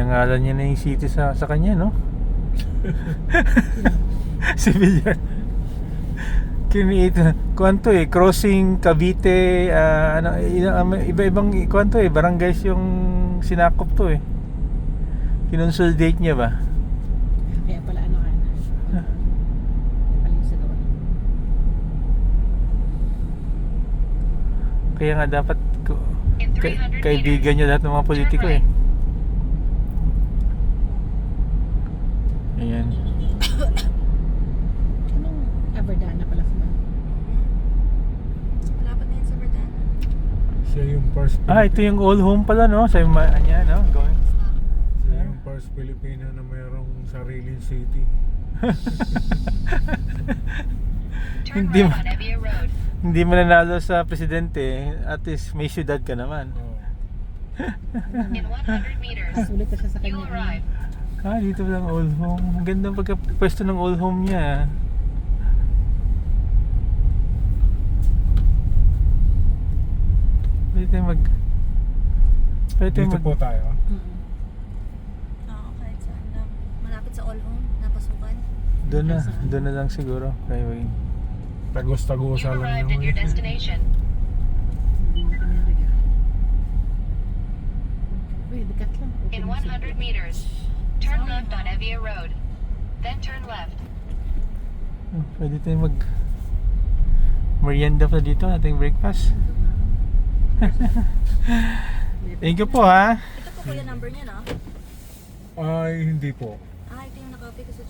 Pinangalan niya na yung city sa kanya, no? Si Villar. Kwanto crossing Cavite, iba-ibang kwanto barangays yung sinakop to kinonsolidate niya ba? Kaya pala ano ka na. Kaya pala yung sa doon. Kaya nga dapat kaibigan niya lahat ng mga politiko Ayan. Anong Aberdana pala sa doon? Malapit na yun sa Verdana. Siya yung first Ito yung old home pala, no? Sa niya, no? Going. Siya yung first Filipino na mayroong sariling city. Hindi hindi mananalo sa presidente, at least may syudad ka naman. Oh. In 100 meters, Sulit na siya sa you kanya. arrive. Dito lang old home. Ang ganda pagka-pwesto ng old home niya. Pwede tayo Dito po tayo. Oo, kahit saan lang. Malapit sa all home, napasukan. Doon na lang siguro. Kaya You've Tagos-tagosa lang arrived at naman. your destination. Uy, dikat lang. In 100 meters, turn left on Evia Road. Then turn left. pwede tayo merienda pa dito, ating breakfast. Thank you po, ha. Ito po kuya number niya, no? Ay, hindi po. Ito yung nakopy ko sa